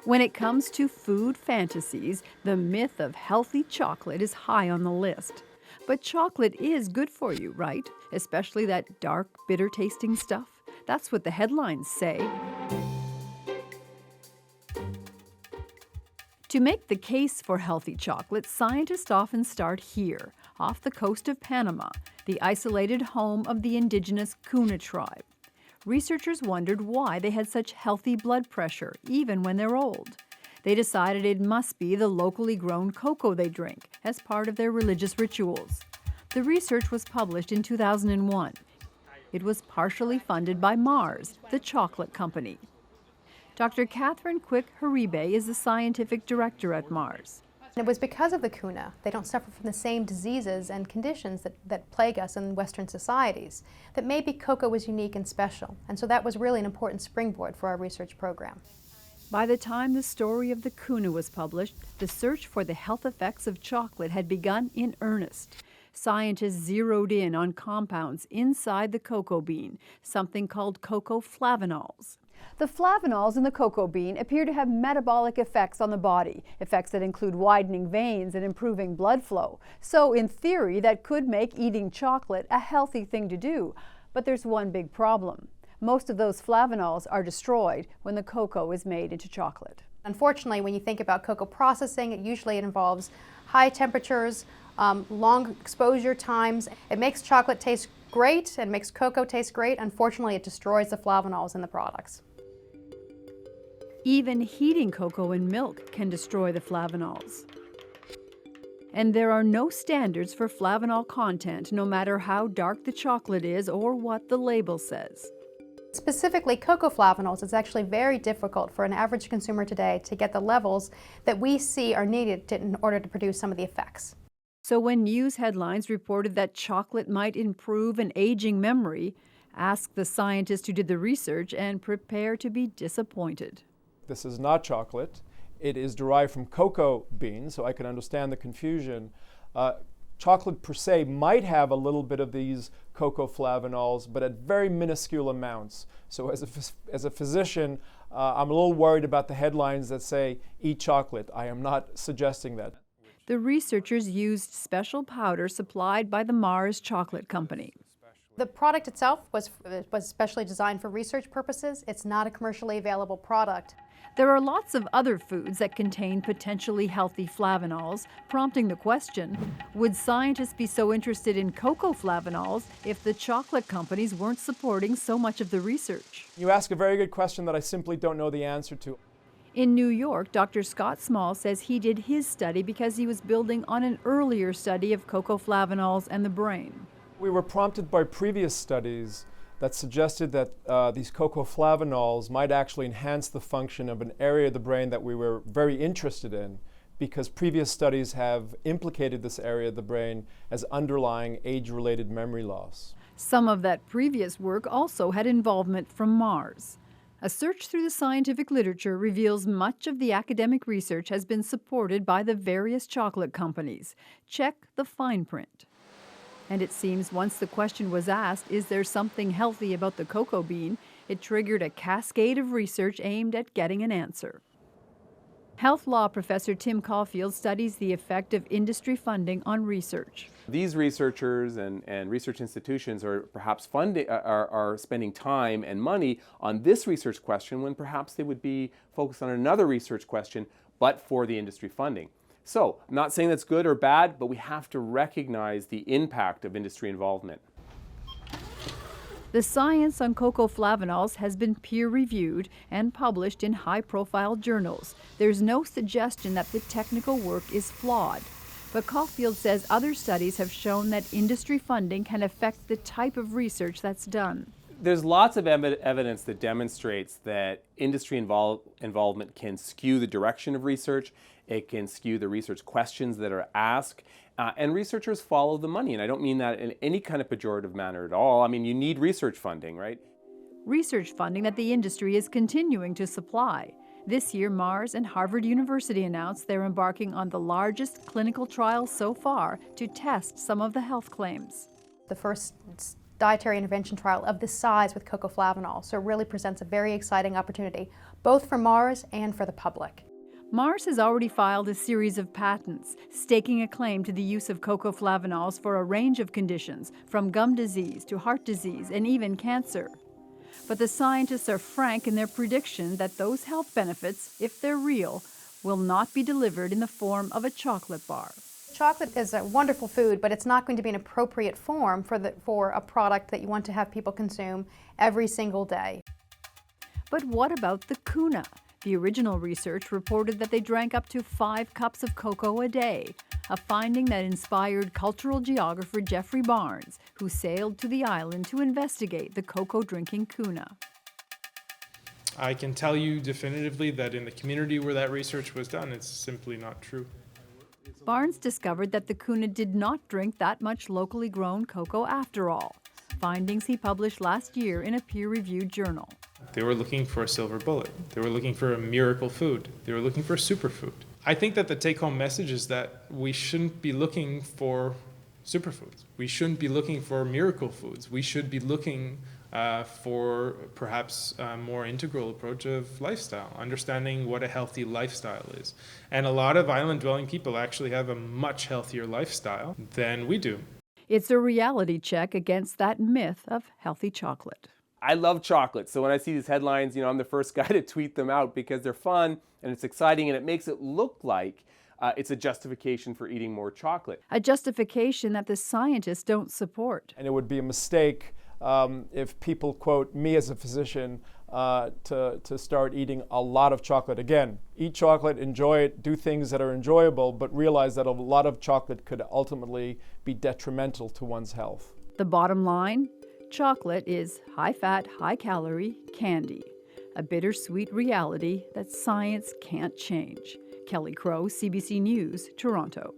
When it comes to food fantasies, the myth of healthy chocolate is high on the list. But chocolate is good for you, right? Especially that dark, bitter tasting stuff. That's what the headlines say. To make the case for healthy chocolate, scientists often start here, off the coast of Panama, the isolated home of the indigenous Kuna tribe. Researchers wondered why they had such healthy blood pressure, even when they're old. They decided it must be the locally grown cocoa they drink, as part of their religious rituals. The research was published in 2001. It was partially funded by Mars, the chocolate company. Dr. Catherine Quick-Haribe is the scientific director at Mars. It was because of the Kuna. They don't suffer from the same diseases and conditions that plague us in Western societies, that maybe cocoa was unique and special. And so that was really an important springboard for our research program. By the time the story of the Kuna was published, the search for the health effects of chocolate had begun in earnest. Scientists zeroed in on compounds inside the cocoa bean, something called cocoa flavanols. The flavanols in the cocoa bean appear to have metabolic effects on the body, effects that include widening veins and improving blood flow. So, in theory, that could make eating chocolate a healthy thing to do. But there's one big problem. Most of those flavanols are destroyed when the cocoa is made into chocolate. Unfortunately, when you think about cocoa processing, it involves high temperatures, long exposure times. It makes chocolate taste great and makes cocoa taste great. Unfortunately, it destroys the flavanols in the products. Even heating cocoa in milk can destroy the flavanols. And there are no standards for flavanol content, no matter how dark the chocolate is or what the label says. Specifically, cocoa flavanols, it's actually very difficult for an average consumer today to get the levels that we see are needed in order to produce some of the effects. So when news headlines reported that chocolate might improve an aging memory, ask the scientist who did the research and prepare to be disappointed. This is not chocolate. It is derived from cocoa beans, so I can understand the confusion. Chocolate per se might have a little bit of these cocoa flavanols, but at very minuscule amounts. So as a physician, I'm a little worried about the headlines that say, eat chocolate. I am not suggesting that. The researchers used special powder supplied by the Mars chocolate company. The product itself was specially designed for research purposes. It's not a commercially available product. There are lots of other foods that contain potentially healthy flavanols, prompting the question, would scientists be so interested in cocoa flavanols if the chocolate companies weren't supporting so much of the research? You ask a very good question that I simply don't know the answer to. In New York, Dr. Scott Small says he did his study because he was building on an earlier study of cocoa flavanols and the brain. We were prompted by previous studies that suggested that these cocoa flavanols might actually enhance the function of an area of the brain that we were very interested in, because previous studies have implicated this area of the brain as underlying age-related memory loss. Some of that previous work also had involvement from Mars. A search through the scientific literature reveals much of the academic research has been supported by the various chocolate companies. Check the fine print. And it seems once the question was asked, is there something healthy about the cocoa bean, it triggered a cascade of research aimed at getting an answer. Health law professor Tim Caulfield studies the effect of industry funding on research. These researchers and research institutions are perhaps are spending time and money on this research question when perhaps they would be focused on another research question, but for the industry funding. So, I'm not saying that's good or bad, but we have to recognize the impact of industry involvement. The science on cocoa flavanols has been peer-reviewed and published in high-profile journals. There's no suggestion that the technical work is flawed. But Caulfield says other studies have shown that industry funding can affect the type of research that's done. There's lots of evidence that demonstrates that industry involvement can skew the direction of research. It can skew the research questions that are asked. And researchers follow the money. And I don't mean that in any kind of pejorative manner at all. I mean, you need research funding, right? Research funding that the industry is continuing to supply. This year, Mars and Harvard University announced they're embarking on the largest clinical trial so far to test some of the health claims. The first dietary intervention trial of this size with cocoa flavanol. So it really presents a very exciting opportunity, both for Mars and for the public. Mars has already filed a series of patents, staking a claim to the use of cocoa flavanols for a range of conditions, from gum disease to heart disease and even cancer. But the scientists are frank in their prediction that those health benefits, if they're real, will not be delivered in the form of a chocolate bar. Chocolate is a wonderful food, but it's not going to be an appropriate form for a product that you want to have people consume every single day. But what about the Kuna? The original research reported that they drank up to 5 cups of cocoa a day, a finding that inspired cultural geographer Jeffrey Barnes, who sailed to the island to investigate the cocoa-drinking Kuna. I can tell you definitively that in the community where that research was done, it's simply not true. Barnes discovered that the Kuna did not drink that much locally grown cocoa after all, findings he published last year in a peer-reviewed journal. They were looking for a silver bullet. They were looking for a miracle food. They were looking for a superfood. I think that the take-home message is that we shouldn't be looking for superfoods. We shouldn't be looking for miracle foods. We should be looking for perhaps a more integral approach of lifestyle, understanding what a healthy lifestyle is. And a lot of island-dwelling people actually have a much healthier lifestyle than we do. It's a reality check against that myth of healthy chocolate. I love chocolate, so when I see these headlines, I'm the first guy to tweet them out because they're fun and it's exciting and it makes it look like it's a justification for eating more chocolate. A justification that the scientists don't support. And it would be a mistake if people quote me as a physician to start eating a lot of chocolate. Again, eat chocolate, enjoy it, do things that are enjoyable, but realize that a lot of chocolate could ultimately be detrimental to one's health. The bottom line? Chocolate is high-fat, high-calorie candy, a bittersweet reality that science can't change. Kelly Crow, CBC News, Toronto.